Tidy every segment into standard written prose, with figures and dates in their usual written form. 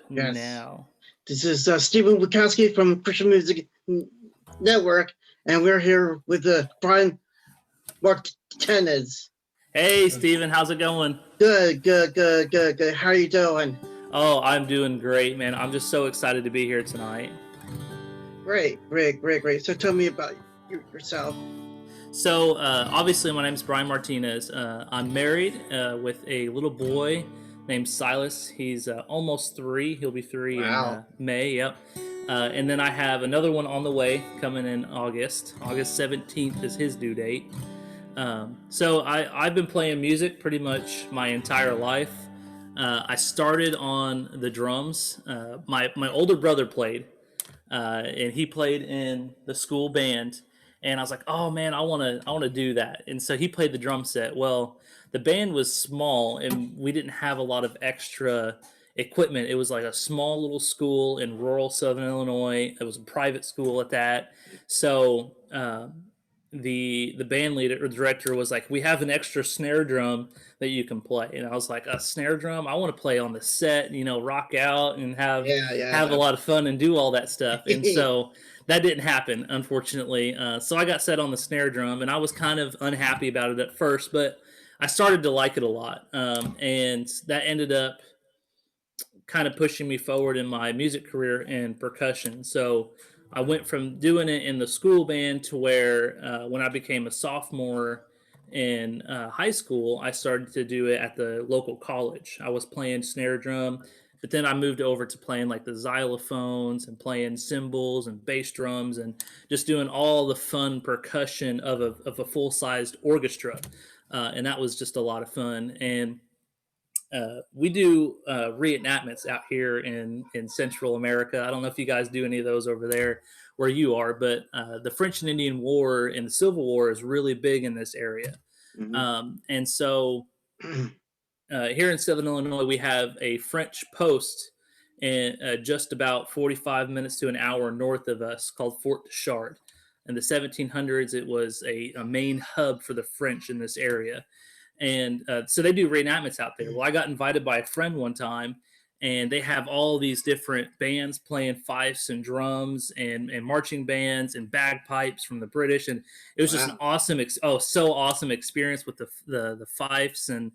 Yes. Now. This is Stephen Wachowski from Christian Music Network, and we're here with Brian Martinez. Hey, Steven, how's it going? Good. How are you doing? Oh, I'm doing great, man. I'm just so excited to be here tonight. Great. So tell me about yourself. So, obviously, my name is Brian Martinez. I'm married with a little boy named Silas. He's almost 3. He'll be 3 in Wow. May. Yep. And then I have another one on the way coming in August. August 17th is his due date. I've been playing music pretty much my entire life. I started on the drums. My older brother played, and he played in the school band. And I was like, oh man, I want to do that. And so he played the drum set. Well, the band was small, and we didn't have a lot of extra equipment. It was like a small little school in rural Southern Illinois. It was a private school at that. So the band leader or director was like, we have an extra snare drum that you can play. And I was like, a snare drum? I want to play on the set, rock out and have a Yeah. lot of fun and do all that stuff. And so that didn't happen, unfortunately. So I got set on the snare drum, and I was kind of unhappy about it at first, but I started to like it a lot. And that ended up kind of pushing me forward in my music career in percussion. So I went from doing it in the school band to where when I became a sophomore in high school, I started to do it at the local college. I was playing snare drum, but then I moved over to playing like the xylophones and playing cymbals and bass drums and just doing all the fun percussion of a full sized orchestra. And that was just a lot of fun. And we do reenactments out here in Central America. I don't know if you guys do any of those over there where you are, but the French and Indian War and the Civil War is really big in this area. Mm-hmm. And so here in Southern Illinois, we have a French post in, just about 45 minutes to an hour north of us called Fort de Chart. In the 1700s, it was a main hub for the French in this area. And so they do reenactments out there. Well, I got invited by a friend one time, and they have all these different bands playing fifes and drums and marching bands and bagpipes from the British. And it was just an Wow. awesome, so awesome experience with the fifes. And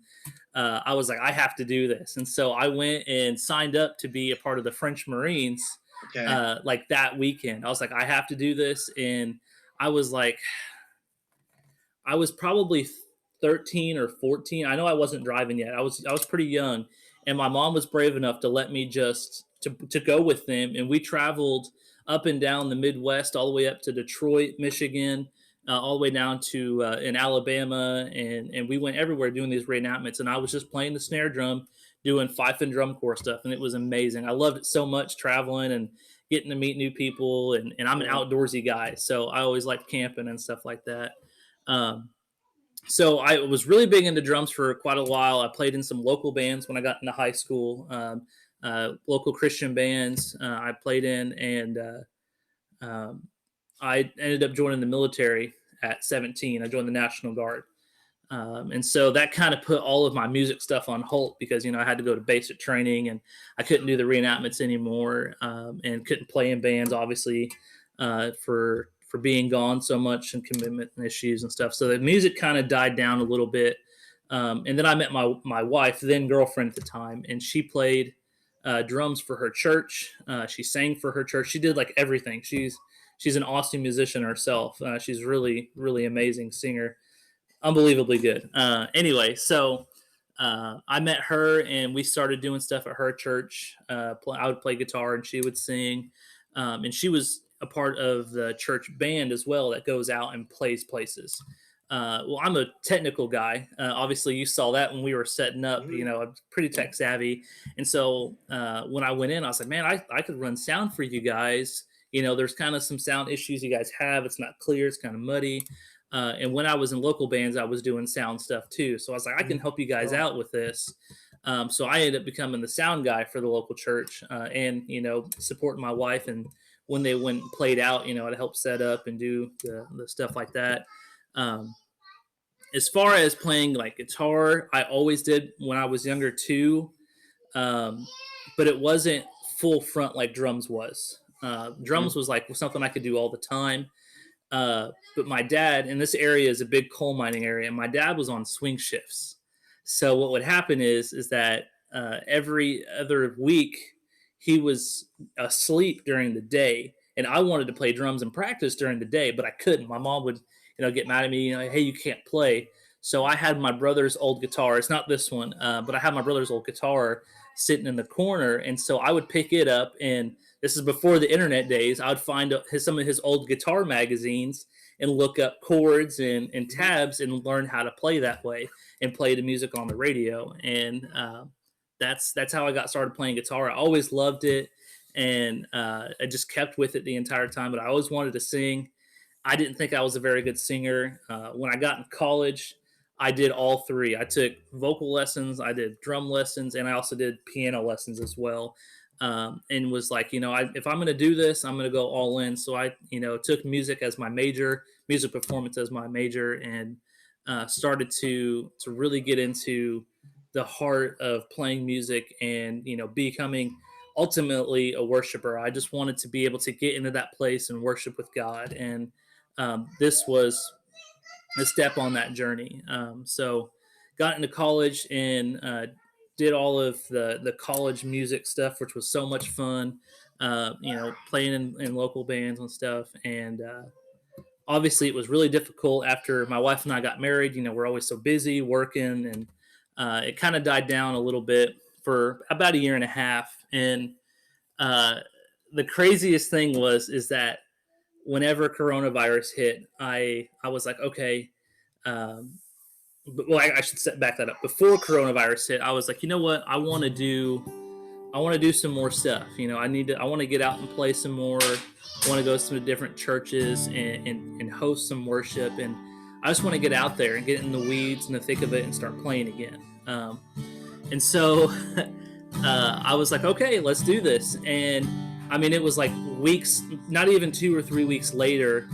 I was like, I have to do this. And so I went and signed up to be a part of the French Marines Okay. like that weekend. I was like, I have to do this. And I was like, I was probably 13 or 14. I know I wasn't driving yet. I was pretty young, and my mom was brave enough to let me just to go with them, and we traveled up and down the Midwest, all the way up to Detroit, Michigan, all the way down to in Alabama, and we went everywhere doing these reenactments. And I was just playing the snare drum, doing fife and drum corps stuff, and it was amazing. I loved it so much, traveling and getting to meet new people, and I'm an Yeah. outdoorsy guy, so I always liked camping and stuff like that. Um, so I was really big into drums for quite a while. I played in some local bands when I got into high school, local Christian bands I played in, and um, I ended up joining the military at 17. I joined the National Guard. And so that kind of put all of my music stuff on hold because, I had to go to basic training and I couldn't do the reenactments anymore and couldn't play in bands, obviously, for being gone so much and commitment issues and stuff. So the music kind of died down a little bit. And then I met my wife, then girlfriend at the time, and she played drums for her church. She sang for her church. She did like everything. She's an awesome musician herself. She's really amazing singer, unbelievably good. Anyway, so I met her and we started doing stuff at her church. I would play guitar and she would sing, and she was a part of the church band as well that goes out and plays places. Well, I'm a technical guy. Obviously, you saw that when we were setting up. Mm-hmm. I'm pretty tech savvy, and so when I went in, I was like, "Man, I could run sound for you guys." There's kind of some sound issues you guys have. It's not clear. It's kind of muddy. And when I was in local bands, I was doing sound stuff too. So I was like, I can help you guys Cool. out with this. So I ended up becoming the sound guy for the local church, and supporting my wife. And when they went and played out, I'd help set up and do the stuff like that. Um, as far as playing like guitar, I always did when I was younger too. um, but it wasn't full front like drums was. Drums was like something I could do all the time. But my dad, in this area is a big coal mining area, and my dad was on swing shifts. So what would happen is that every other week he was asleep during the day, and I wanted to play drums and practice during the day, but I couldn't. My mom would, get mad at me, hey, you can't play. So I had my brother's old guitar. It's not this one, but I had my brother's old guitar sitting in the corner, and so I would pick it up, and this is before the internet days. I would find some of his old guitar magazines and look up chords and tabs and learn how to play that way and play the music on the radio. And that's how I got started playing guitar. I always loved it, and I just kept with it the entire time. But I always wanted to sing. I didn't think I was a very good singer. When I got in college, I did all three. I took vocal lessons, I did drum lessons, and I also did piano lessons as well. And was like, if I'm going to do this, I'm going to go all in. So I, took music as my major, music performance as my major, and started to really get into the heart of playing music and, becoming ultimately a worshiper. I just wanted to be able to get into that place and worship with God. And this was a step on that journey. So got into college and did all of the college music stuff, which was so much fun, playing in local bands and stuff. And obviously it was really difficult after my wife and I got married. We're always so busy working, and it kind of died down a little bit for about a year and a half. And the craziest thing is that whenever coronavirus hit, I was like, okay, I should back that up. Before coronavirus hit, I was like, you know what? I want to do some more stuff. I want to get out and play some more. I want to go to some different churches and host some worship. And I just want to get out there and get in the weeds and the thick of it and start playing again. And so I was like, okay, let's do this. And I mean, it was like weeks, not even 2 or 3 weeks later,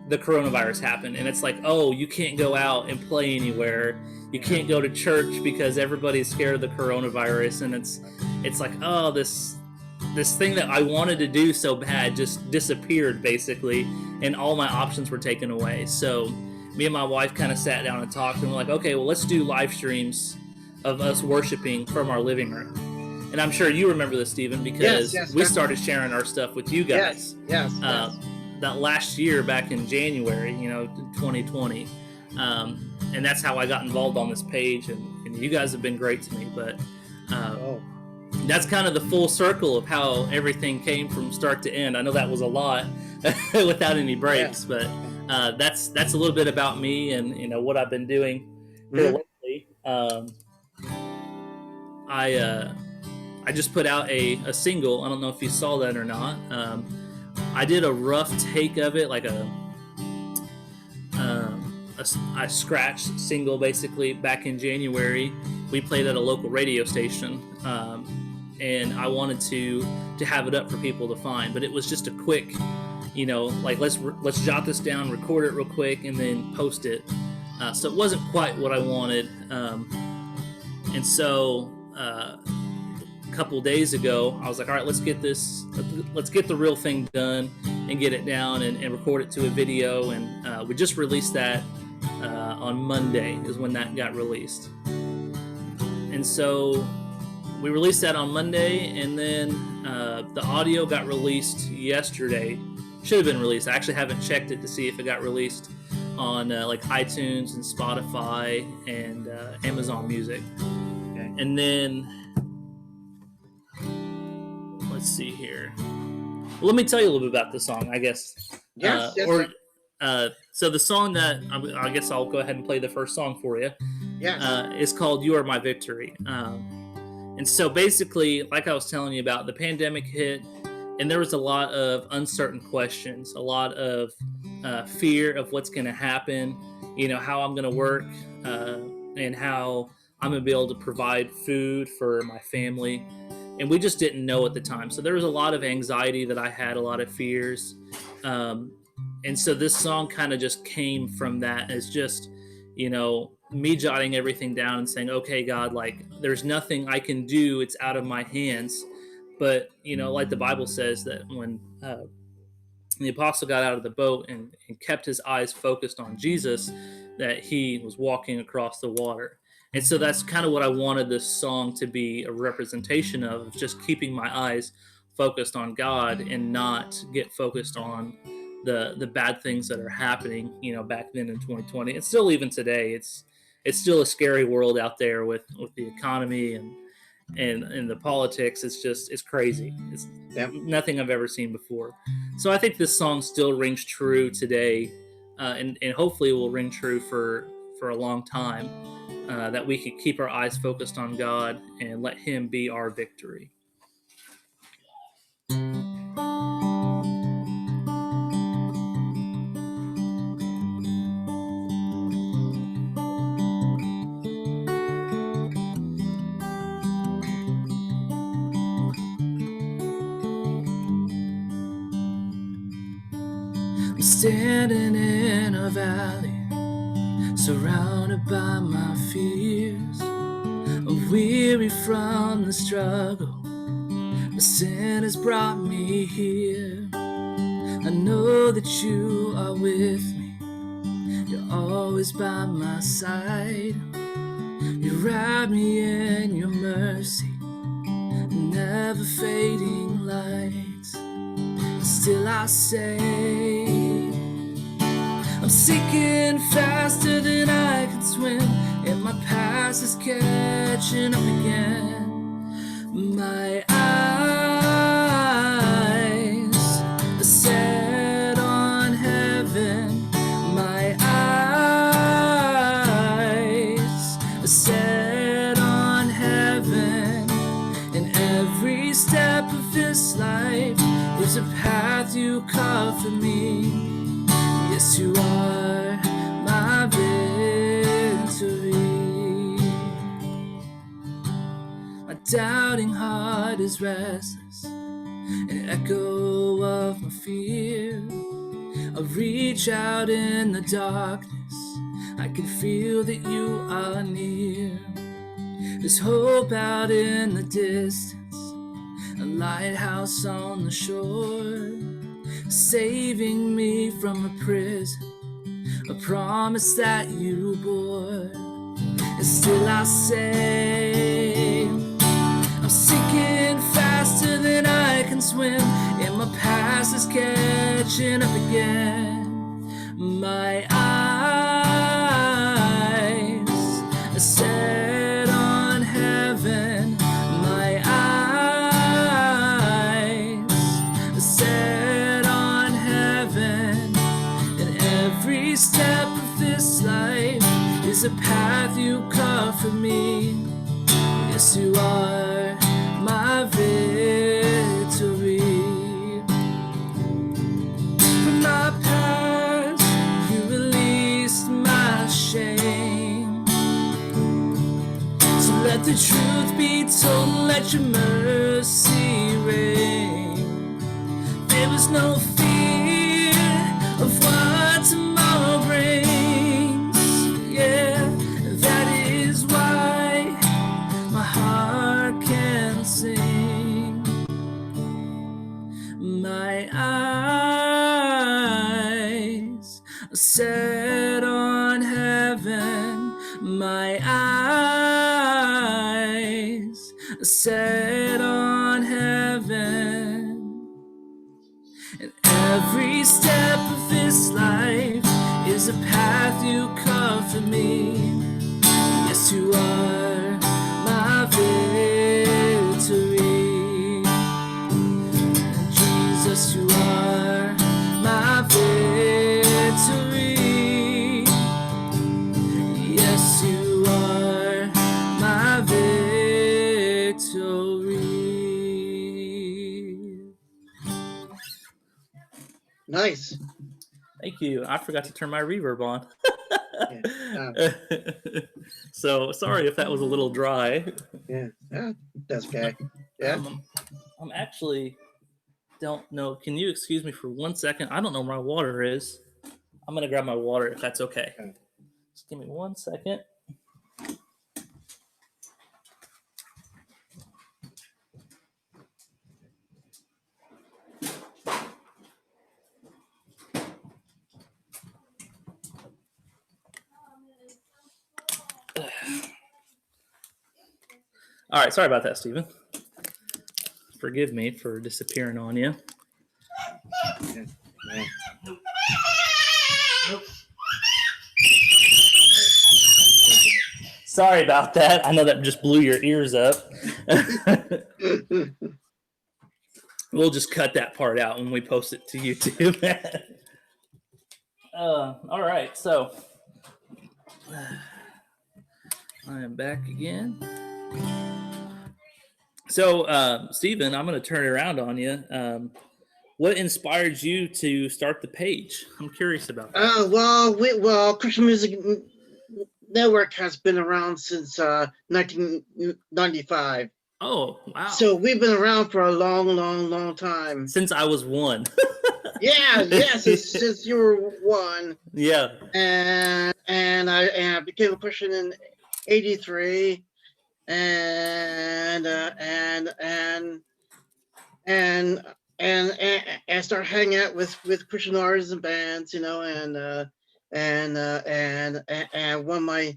the coronavirus happened. And it's like, oh, you can't go out and play anywhere. You can't go to church because everybody's scared of the coronavirus. And it's like, oh, this thing that I wanted to do so bad just disappeared, basically. And all my options were taken away. So me and my wife kind of sat down and talked, and we're like, okay, well, let's do live streams of us worshiping from our living room. And I'm sure you remember this, Stephen, because we started sharing our stuff with you guys. Yes. That last year, back in January, 2020. And that's how I got involved on this page. And you guys have been great to me. But that's kind of the full circle of how everything came from start to end. I know that was a lot without any breaks, but that's a little bit about me and what I've been doing here lately. I just put out a single. I don't know if you saw that or not. I did a rough take of it, like a scratch single, basically, back in January. We played at a local radio station, and I wanted to have it up for people to find. But it was just a quick, like let's jot this down, record it real quick, and then post it. So it wasn't quite what I wanted, and so. A couple days ago, I was like, all right, let's get the real thing done and get it down and record it to a video. And we just released that on Monday is when that got released. And so we released that on Monday, and then the audio got released yesterday. Should have been released. I actually haven't checked it to see if it got released on like iTunes and Spotify and Amazon Music. Okay. And then let's see here. Well, let me tell you a little bit about the song, I guess. Yes. So the song that I guess I'll go ahead and play the first song for you. Yes. Is called "You Are My Victory." And so basically, like I was telling you about, the pandemic hit, and there was a lot of uncertain questions, a lot of fear of what's going to happen, how I'm going to work, and how I'm going to be able to provide food for my family. And we just didn't know at the time. So there was a lot of anxiety that I had, a lot of fears. And so this song kind of just came from that as just, me jotting everything down and saying, okay, God, like there's nothing I can do. It's out of my hands. But, like the Bible says that when the apostle got out of the boat and kept his eyes focused on Jesus, that he was walking across the water. And so that's kind of what I wanted this song to be a representation of just keeping my eyes focused on God and not get focused on the bad things that are happening, back then in 2020. And still even today, it's still a scary world out there with the economy and the politics. It's crazy. It's nothing I've ever seen before. So I think this song still rings true today, and hopefully will ring true for a long time, that we could keep our eyes focused on God and let him be our victory. I'm standing in a valley, surrounded by my fears. I'm weary from the struggle, the sin has brought me here. I know that you are with me, you're always by my side. You wrap me in your mercy, never fading light. Still I say, I'm sinking faster than I can swim, and my past is catching up again. My eyes are set on heaven. My eyes are set on heaven. And every step of this life is a path you carve for me. Yes, you are my victory. My doubting heart is restless, an echo of my fear. I reach out in the darkness, I can feel that you are near. There's hope out in the distance, a lighthouse on the shore, saving me from a prison, a promise that you bore. And still I say, I'm sinking faster than I can swim, and my past is catching up again. My eyes are set on heaven. My eyes are set on heaven. And every step of this life is a path you carve for me. Yes, you are my victory. From my past, you released my shame. So let the truth be told, let your mercy reign. There was no fear of what tomorrow brings. Yeah, that is why my heart can sing. My eyes are set on heaven. My eyes are set on heaven. And every step of this life is a path you carve for me. Yes, you are my victory. Jesus, you are my victory. Yes, you are my victory. Nice. Thank you. I forgot to turn my reverb on. Yeah. So sorry if that was a little dry. Yeah, that's okay. Yeah. I'm actually don't know. Can you excuse me for 1 second? I don't know where my water is. I'm gonna grab my water if that's okay. Okay. Just give me 1 second. All right, sorry about that, Steven. Forgive me for disappearing on you. Yeah. Yeah. Sorry about that. I know that just blew your ears up. We'll just cut that part out when we post it to YouTube. All right, so I am back again. So, Steven, I'm going to turn it around on you. What inspired you to start the page? I'm curious about that. Well, Christian Music Network has been around since 1995. Oh, wow. So we've been around for a long time. Since I was one. Yeah, since you were one. Yeah. And I became a Christian in '83, and start hanging out with Christian artists and bands, you know, and one of my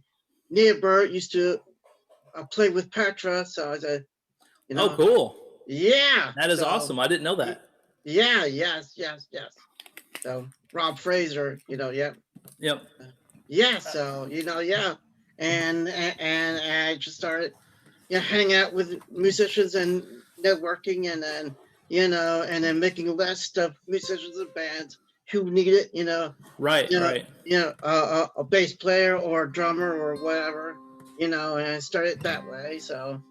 neighbor used to play with Petra, so I said, you know, Oh, cool. yeah, That is awesome. I didn't know that. Yeah, yes. So Rob Fraser, you know, yeah. Yep. Yeah, so you know, yeah, and I just started, you know, hanging out with musicians and networking, and then and then making a list of musicians and bands who need it, Right. a bass player or a drummer or whatever, and I started that way. So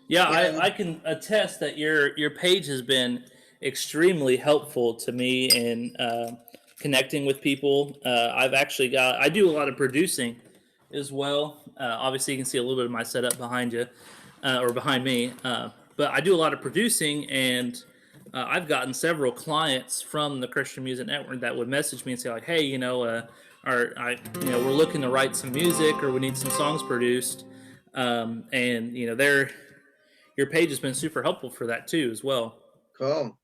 yeah, yeah, I can attest that your page has been extremely helpful to me in connecting with people. I do a lot of producing as well. Obviously, you can see a little bit of my setup behind you or behind me, but I do a lot of producing, and I've gotten several clients from the Christian Music Network that would message me and say like, "Hey, we're looking to write some music or we need some songs produced," and your page has been super helpful for that too as well. cool.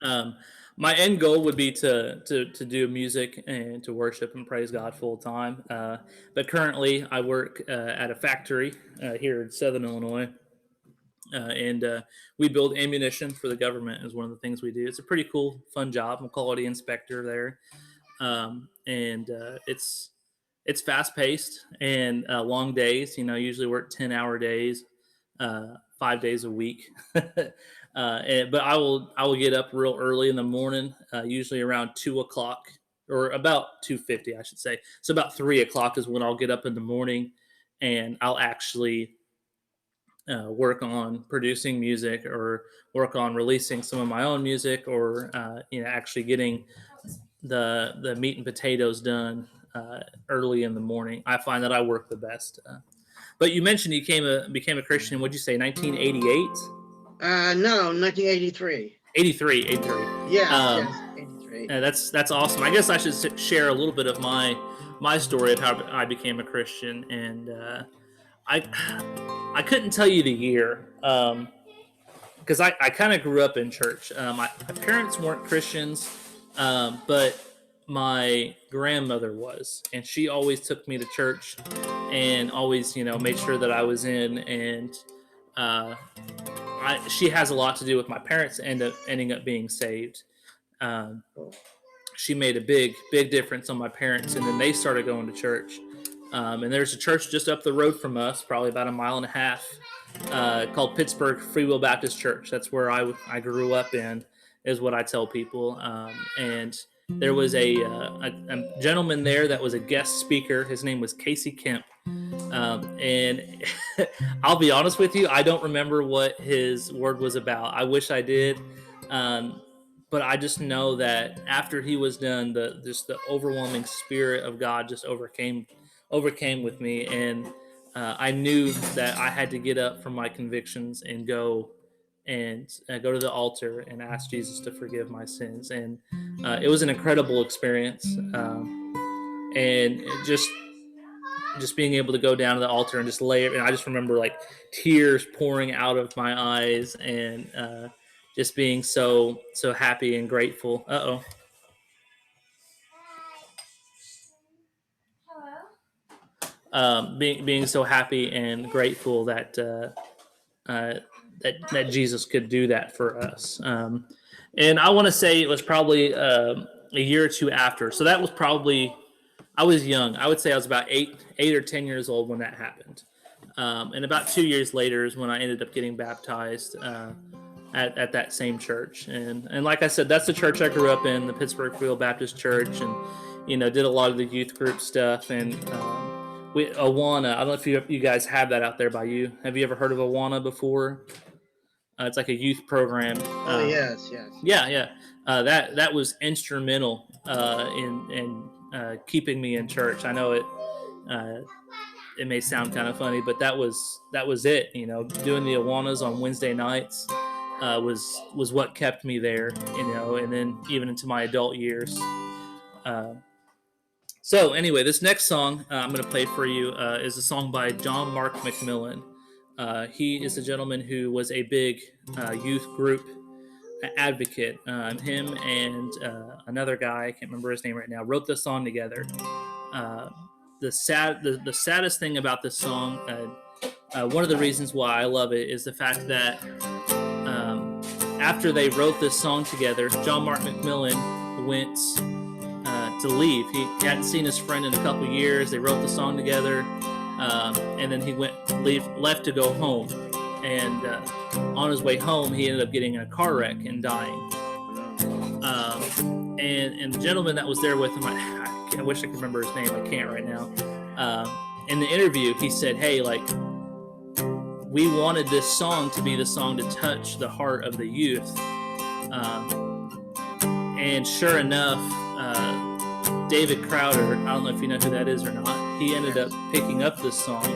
My end goal would be to do music and to worship and praise God full time. But currently, I work at a factory here in Southern Illinois, and we build ammunition for the government. Is one of the things we do. It's a pretty cool, fun job. I'm a quality inspector there, and it's fast paced and long days. Usually work 10-hour days, 5 days a week. But I will get up real early in the morning, usually around 2 o'clock or about 2:50, I should say. So about 3 o'clock is when I'll get up in the morning, and I'll actually work on producing music or work on releasing some of my own music, or actually getting the meat and potatoes done early in the morning. I find that I work the best. But you mentioned you became a Christian. What'd you say, 1988? No, 1983. 83. Yes, 83. That's awesome. I guess I should share a little bit of my story of how I became a Christian, and I couldn't tell you the year because I kind of grew up in church. My parents weren't Christians, but my grandmother was, and she always took me to church and always made sure that I was in, and uh, she has a lot to do with my parents ending up being saved. Um, she made a big difference on my parents, and then they started going to church. And there's a church just up the road from us, probably about a mile and a half, called Pittsburgh Free Will Baptist Church. That's where I grew up in, is what I tell people. And there was a gentleman there that was a guest speaker. His name was Casey Kemp. And I'll be honest with you, I don't remember what his word was about. I wish I did. But I just know that after he was done, the overwhelming spirit of God just overcame with me, and I knew that I had to get up from my convictions and go to the altar and ask Jesus to forgive my sins. And it was an incredible experience, and just being able to go down to the altar and just lay it. And I just remember like tears pouring out of my eyes, and just being so happy and grateful. Being so happy and grateful that that Jesus could do that for us. And I want to say it was probably a year or two after. So that was probably, I was young. I would say I was about 8 or 10 years old when that happened. And about 2 years later is when I ended up getting baptized at that same church. And like I said, that's the church I grew up in, the Pittsburgh Free Will Baptist Church, and did a lot of the youth group stuff. And Awana, I don't know if you guys have that out there by you. Have you ever heard of Awana before? It's like a youth program. Oh yes. Yeah. That was instrumental in keeping me in church. I know it may sound kind of funny, but that was it. Doing the Awanas on Wednesday nights was what kept me there. And then even into my adult years. So anyway, this next song I'm going to play for you is a song by John Mark McMillan. He is a gentleman who was a big youth group advocate. Him and another guy, I can't remember his name right now, wrote this song together. The saddest thing about this song, one of the reasons why I love it, is the fact that after they wrote this song together, John Mark McMillan went to leave. He hadn't seen his friend in a couple years. They wrote the song together, and then he left to go home. And on his way home, he ended up getting in a car wreck and dying. And the gentleman that was there with him, I wish I could remember his name. I can't right now. In the interview, he said, "Hey, we wanted this song to be the song to touch the heart of the youth." And sure enough, David Crowder, I don't know if you know who that is or not, he ended up picking up this song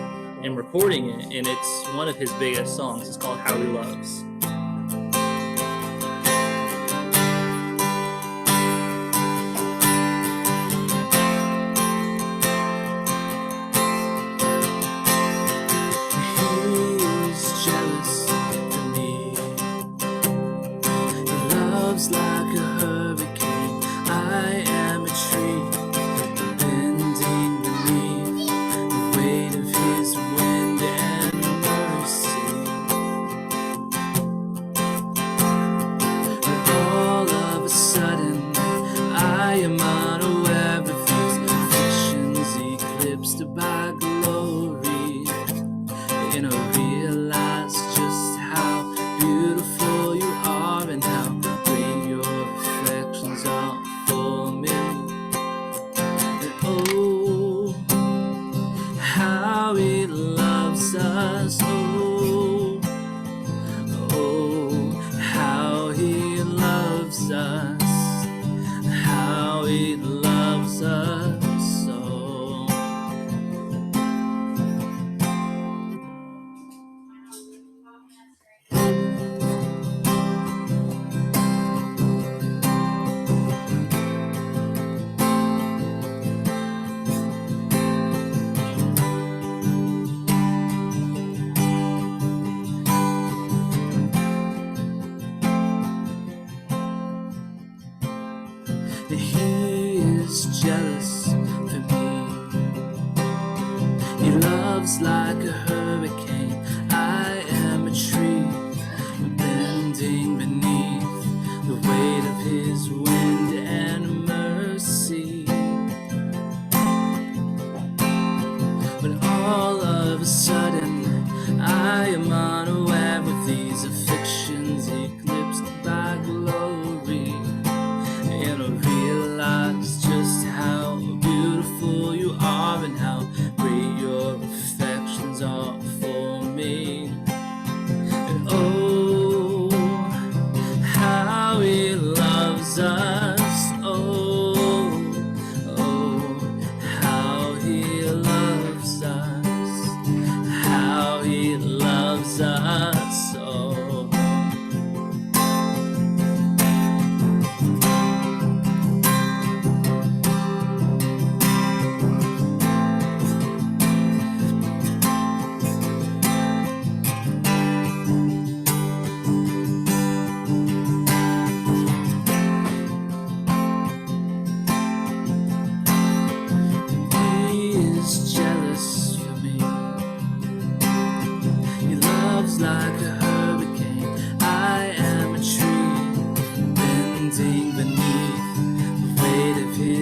and recording it, and it's one of his biggest songs. It's called How He Loves. He's jealous of me. He loves like a hurricane. I am a tree bending beneath the weight of his wind and mercy. But all of a sudden, I am unaware of these afflictions eclipsed by glory. And I realize just how beautiful you are and how great your affections are for me. And oh, how he loves us. Oh, how he loves us. How he loves us so. He is jealous for me. He loves like a hurricane. I am a tree bending beneath the weight of his wind and mercy. But all of a sudden, I am unaware of these afflictions eclipsed by glory. And I realize just how beautiful you are and how great your affections are for me.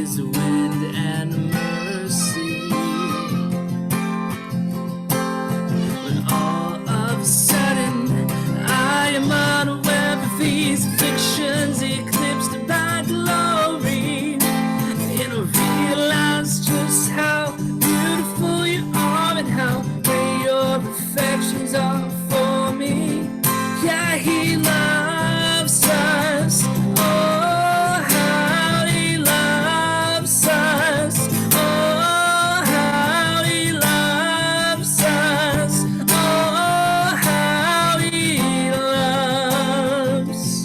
his wind and mercy. When all of a sudden I am unaware of these afflictions eclipsed by glory, and I realize just how beautiful you are and how great your affections are for me. Yeah, he loves us. Oh, how he loves us. Oh, how he loves us. Oh, how he loves.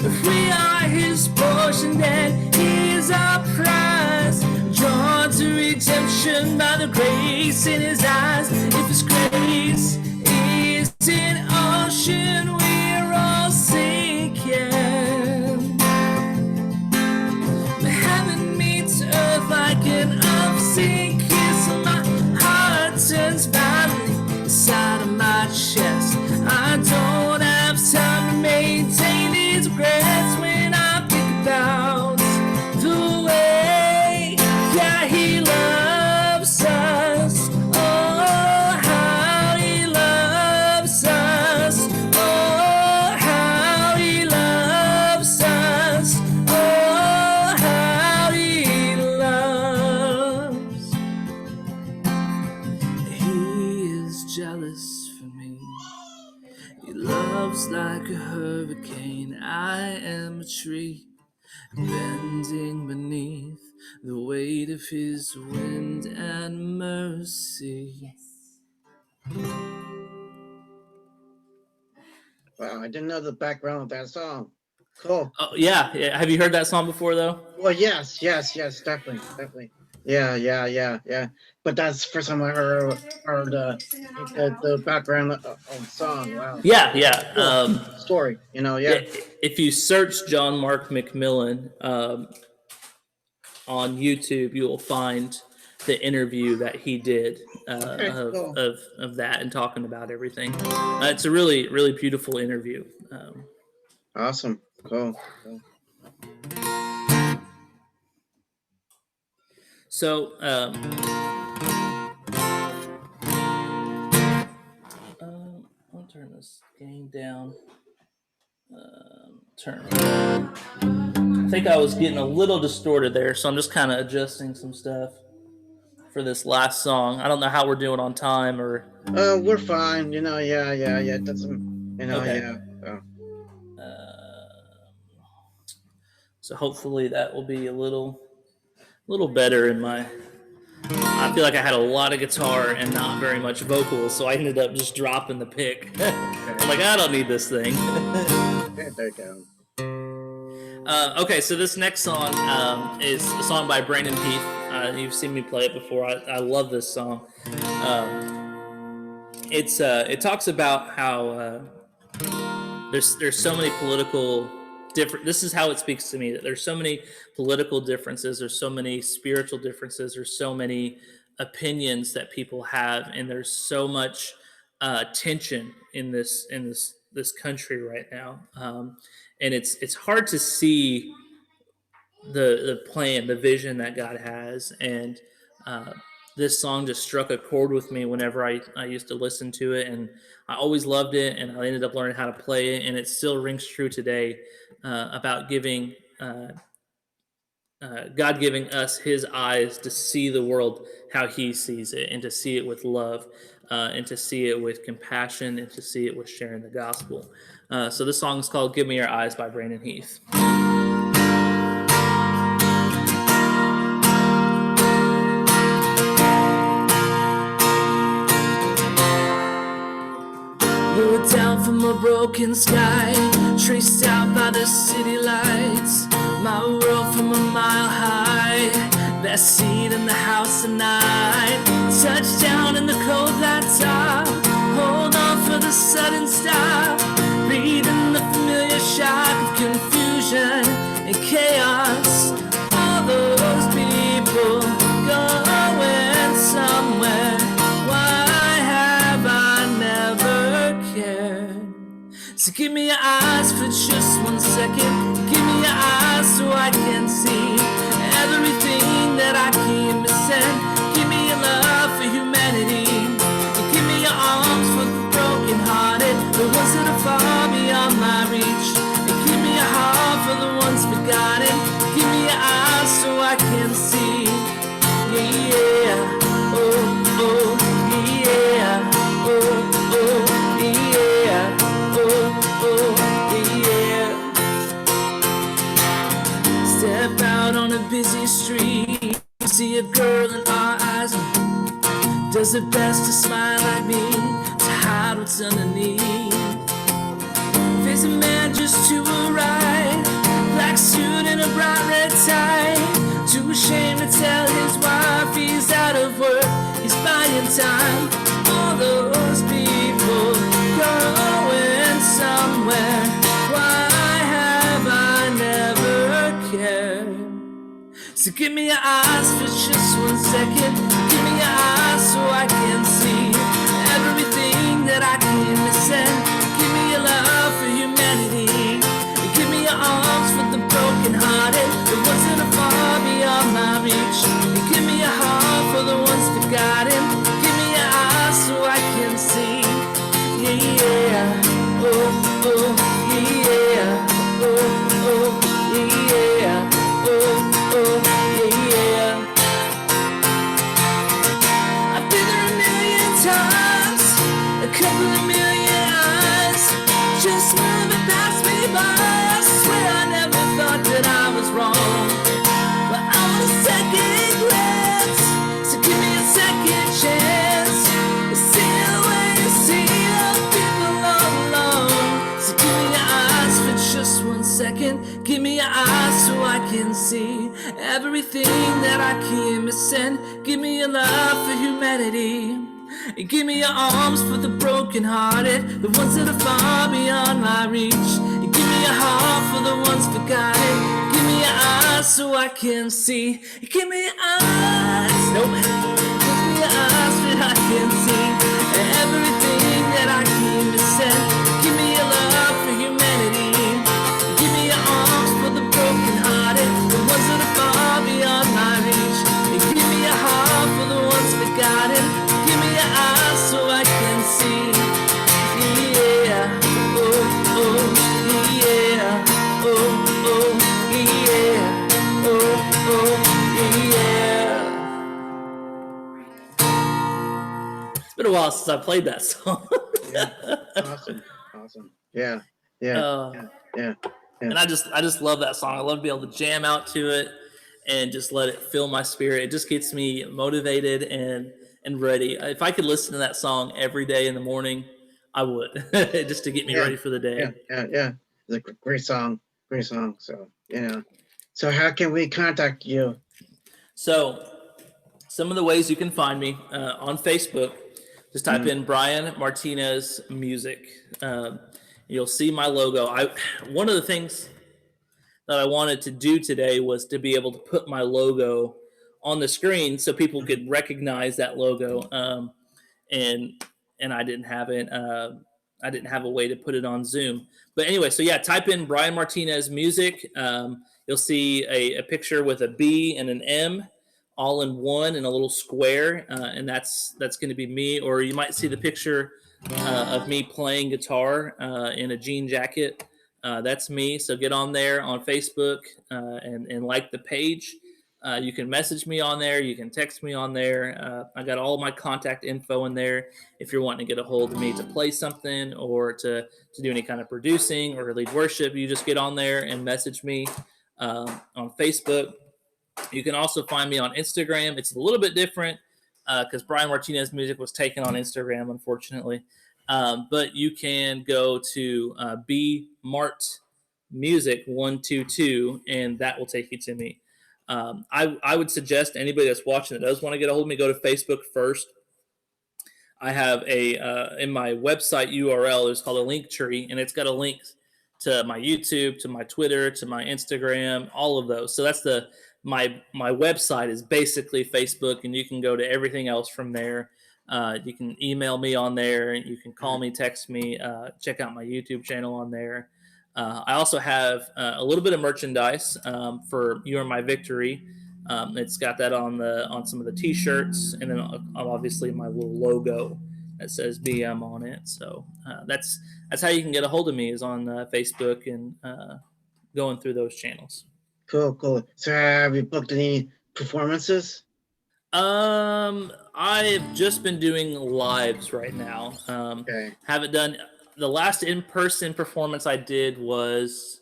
If we are his portion, then he is our prize, drawn to redemption by the grace in his eyes. If his grace is an ocean, we're all sinking. But heaven meets earth like an unseen kiss. My heart turns violently inside of my chest. I don't have time to maintain these regrets when I think about the way, yeah, he loves us. Oh, how he loves us. Oh, how he loves us. Oh, how he loves. He is jealous for me. He loves like a hurricane. I am a tree bending beneath the weight of his wind and mercy. Wow, I didn't know the background of that song. Cool. Oh yeah. Have you heard that song before though? Well, yes, definitely. Yeah. But that's the first time I heard the background of the song. Wow. Yeah. Cool. Story, yeah. If you search John Mark McMillan on YouTube, you will find the interview that he did Okay, cool. of that and talking about everything. It's a really, really beautiful interview. Awesome. Cool. So, I'll turn this gain down. Turn. I think I was getting a little distorted there, so I'm just kind of adjusting some stuff for this last song. I don't know how we're doing on time or. We're fine. Yeah. It doesn't. Okay. Yeah. So hopefully that will be a little better in my. I feel like I had a lot of guitar and not very much vocals, so I ended up just dropping the pick. I'm like, I don't need this thing. There you go. Okay, so this next song is a song by Brandon Heath. You've seen me play it before. I love this song. It talks about how there's so many political different. This is how it speaks to me, that there's so many political differences, there's so many spiritual differences, there's so many opinions that people have, and there's so much tension in this country right now, and it's hard to see the plan, the vision that God has, and this song just struck a chord with me whenever I used to listen to it, and I always loved it, and I ended up learning how to play it, and it still rings true today about giving God giving us his eyes to see the world how he sees it, and to see it with love, and to see it with compassion, and to see it with sharing the gospel. So this song is called Give Me Your Eyes by Brandon Heath. Lowered down from a broken sky, traced out by the city lights, my world from a mile high, best seat in the house tonight, touchdown in the cold black top, hold on for the sudden stop, breathing the familiar shock of confusion and chaos, all those people going somewhere, why have I never cared? So give me your eyes for just 1 second, give me your eyes so I can see busy street, you see a girl in our eyes, does her best to smile at me, to hide what's underneath. There's a man just to her right, black suit and a bright red tie, too ashamed to tell his wife he's out of work, he's buying time. All those people going somewhere, why have I never cared? So give me your eyes for just 1 second, give me your eyes so I can see everything that I keep missing. Give me your love for humanity, give me your arms for the broken hearted, the ones that are far beyond my reach. Give me your heart for the ones forgotten, give me your eyes so I can see. Yeah, oh, oh, yeah, oh, oh, yeah, oh, oh, yeah. I've been there a million times, a couple of million eyes, just moving past me by. I swear I never thought that I was wrong, but I was second glance, so give me a second chance. See the way you see the people all alone. So give me your eyes for just 1 second, give me your eyes so I can see everything that I keep missing. Give me your love for humanity, and give me your arms for the broken hearted, the ones that are far beyond my reach. And give me your heart for the ones forgotten, give me your eyes so I can see. Give me your eyes, nope. Give me your eyes so I can see everything that I keep missing. Give me your love for humanity, give me your arms for the broken hearted, the ones that are far beyond my reach. And give me your heart for the ones forgotten, give me your eyes so I can see. Yeah, oh, oh, yeah, oh, oh, yeah, oh, oh, yeah. It's been a while since I played that song. Yeah. Awesome. Yeah. Yeah. And I just love that song. I love to be able to jam out to it and just let it fill my spirit. It just gets me motivated and ready. If I could listen to that song every day in the morning, I would, just to get me ready for the day. Yeah. It's a great song. So, so how can we contact you? So some of the ways you can find me on Facebook, just type in Brian Martinez Music. You'll see my logo. One of the things that I wanted to do today was to be able to put my logo on the screen so people could recognize that logo. And I didn't have it. I didn't have a way to put it on Zoom. But anyway, so yeah, type in Brian Martinez Music. You'll see a picture with a B and an M all in one in a little square, and that's going to be me. Or you might see the picture of me playing guitar in a jean jacket. That's me. So get on there on Facebook and like the page. You can message me on there. You can text me on there. I got all my contact info in there. If you're wanting to get a hold of me to play something or to do any kind of producing or lead worship, you just get on there and message me on Facebook. You can also find me on Instagram. It's a little bit different because Brian Martinez Music was taken on Instagram, unfortunately. But you can go to bmart music 122, and that will take you to me. I would suggest anybody that's watching that does want to get a hold of me, go to Facebook first. I have in my website URL, it's called a Linktree, and it's got a link to my YouTube, to my Twitter, to my Instagram, all of those. So that's my website is basically Facebook, and you can go to everything else from there. You can email me on there, and you can call me, text me, check out my YouTube channel on there. I also have a little bit of merchandise for You Are My Victory. It's got that on some of the T-shirts, and then obviously my little logo that says BM on it. So that's how you can get a hold of me, is on Facebook and going through those channels. Cool. So have you booked any performances? I've just been doing lives right now. Okay. Haven't done the last in-person performance I did was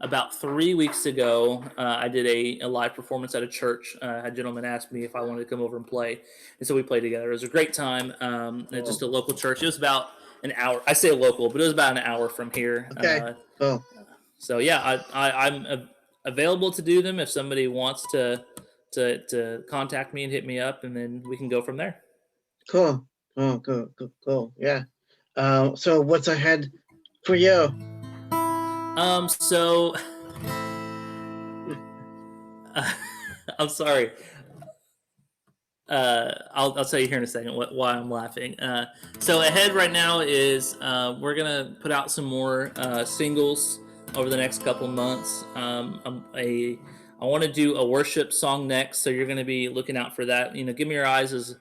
about 3 weeks ago, I did a live performance at a church. A gentleman asked me if I wanted to come over and play, and so we played together. It was a great time at just Cool. a local church. It was about an hour. I say local, but it was about an hour from here. Okay. Cool. So yeah, I'm available to do them if somebody wants to contact me and hit me up, and then we can go from there. Cool. Oh, cool. Yeah. So what's ahead for you? So I'm sorry. I'll tell you here in a second why I'm laughing. So ahead right now is we're gonna put out some more singles over the next couple months. I want to do a worship song next, so you're gonna be looking out for that. Give Me Your Eyes is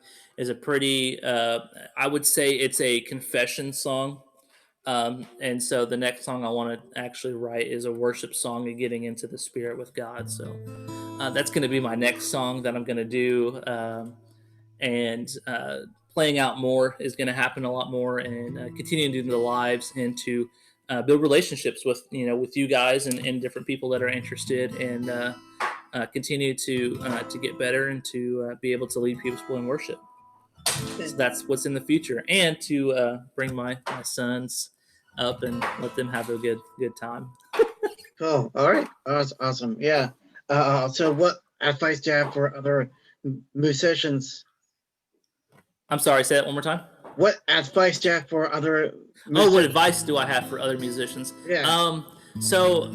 a pretty I would say it's a confession song. And so the next song I want to actually write is a worship song and getting into the spirit with God. So that's going to be my next song that I'm going to do. And playing out more is going to happen a lot more, and continuing to do the lives and to build relationships with you guys and different people that are interested, and continue to get better and to be able to lead people in worship. So that's what's in the future, and to bring my sons up and let them have a good time. Cool. All right. Awesome. Yeah. So what advice do you have for other musicians? I'm sorry, say that one more time. What advice do you have for other musicians? Oh, what advice do I have for other musicians? Yeah. So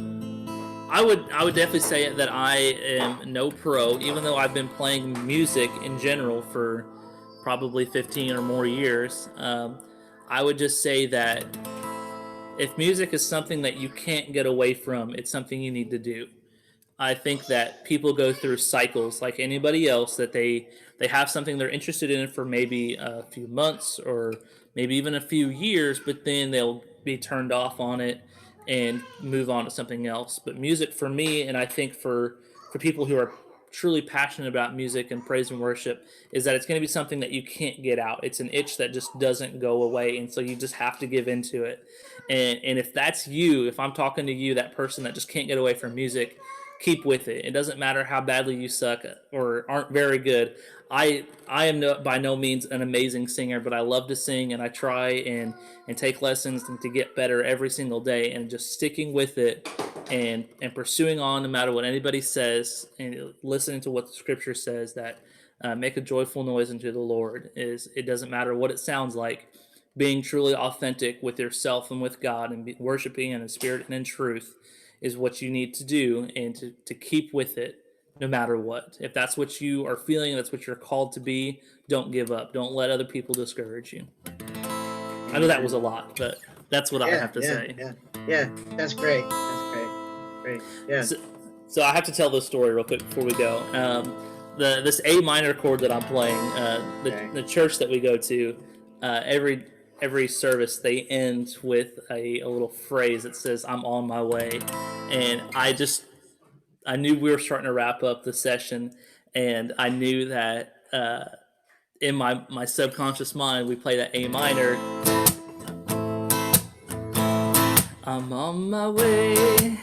I would definitely say that I am no pro, even though I've been playing music in general for probably 15 or more years. I would just say that if music is something that you can't get away from, it's something you need to do. I think that people go through cycles like anybody else, that they have something they're interested in for maybe a few months or maybe even a few years, but then they'll be turned off on it and move on to something else. But music for me, and I think for people who are truly passionate about music and praise and worship, is that it's going to be something that you can't get out. It's an itch that just doesn't go away, and so you just have to give into it. And if that's you, if I'm talking to you, that person that just can't get away from music, keep with it. It doesn't matter how badly you suck or aren't very good. I am by no means an amazing singer, but I love to sing, and I try and take lessons and to get better every single day, and just sticking with it and pursuing on no matter what anybody says, and listening to what the scripture says, that make a joyful noise unto the Lord. It doesn't matter what it sounds like. Being truly authentic with yourself and with God, and worshiping in spirit and in truth is what you need to do, and to keep with it no matter what. If that's what you are feeling, that's what you're called to be, don't give up. Don't let other people discourage you. I know that was a lot, but that's what I have to say. Yeah, that's great. Great. Yeah. So I have to tell this story real quick before we go. This A minor chord that I'm playing, the church that we go to, every service they end with a little phrase that says, "I'm on my way," and I knew we were starting to wrap up the session, and I knew that in my subconscious mind we play that A minor. I'm on my way.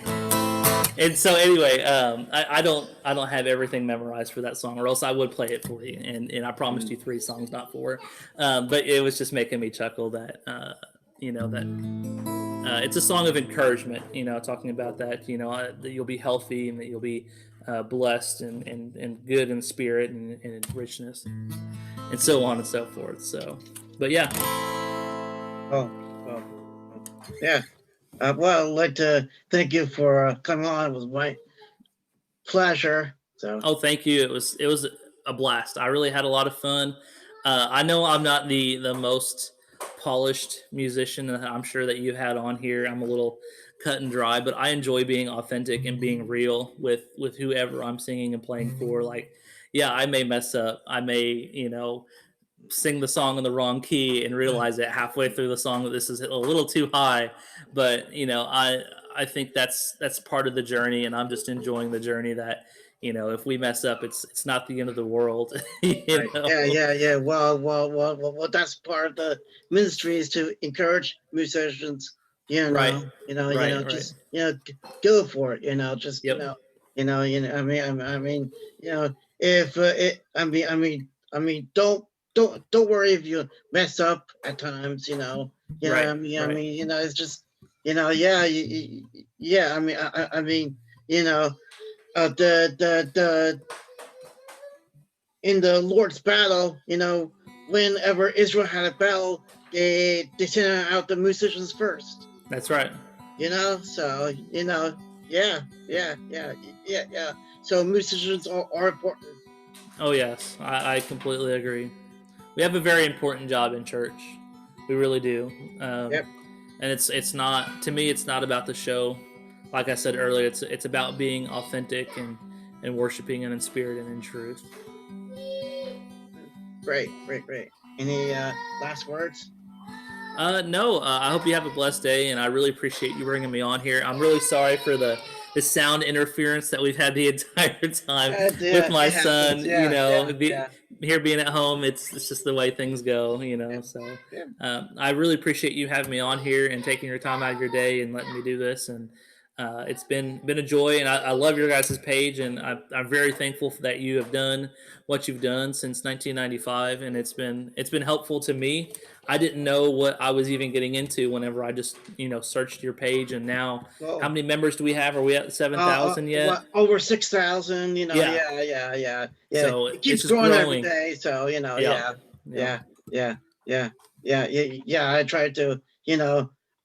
And so anyway, I don't have everything memorized for that song, or else I would play it for you. And I promised you 3 songs, not 4. But it was just making me chuckle that it's a song of encouragement. Talking about that that you'll be healthy, and that you'll be blessed and good in spirit and in richness, and so on and so forth. So, but yeah. Yeah. Well, I'd like to thank you for coming on. It was my pleasure. So. Oh, thank you. It was a blast. I really had a lot of fun. I know I'm not the most polished musician that I'm sure that you had on here. I'm a little cut and dry, but I enjoy being authentic and being real with whoever I'm singing and playing for. Like, yeah, I may mess up. I may, sing the song in the wrong key and realize it halfway through the song that this is a little too high. But I think that's part of the journey, and I'm just enjoying the journey. That if we mess up, it's not the end of the world. Yeah. Well, that's part of the ministry, is to encourage musicians Right. Right. Right. just go for it. Just Yep. I mean, if don't worry if you mess up at times. Right. Right. It's just yeah, yeah. I mean, the in the Lord's battle, whenever Israel had a battle, they sent out the musicians first. That's right. So yeah, yeah. So musicians are important. Oh yes, I completely agree. We have a very important job in church. We really do. Yep. And it's not, to me, it's not about the show. Like I said earlier, it's about being authentic and worshiping in spirit and in truth. Great. Any last words? No, I hope you have a blessed day, and I really appreciate you bringing me on here. I'm really sorry for the sound interference that we've had the entire time with my It son. happens. Yeah. Here being at home, it's just the way things go. Yeah. So Yeah. I really appreciate you having me on here and taking your time out of your day and letting me do this. And it's been a joy, and I love your guys' page, and I'm very thankful that you have done what you've done since 1995, and it's been helpful to me. I didn't know what I was even getting into whenever I just searched your page, and now how Well, many members do we have? Are we at 7,000 yet? what, over 6,000? Yeah. Yeah. So It it's keeps just growing every growing. day. So Yeah. yeah, yeah, yeah. I try to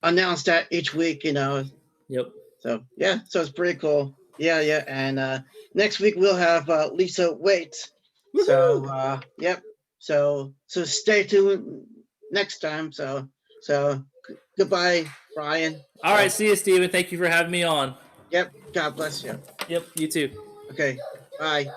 announce that each week. Yep. So yeah, so it's pretty cool. Yeah, and next week we'll have Lisa Waits. So Woohoo! yep. So stay tuned next time. So goodbye, Brian. All right. See you, Steven. Thank you for having me on. Yep. God bless you. Yep. You too. Okay. Bye.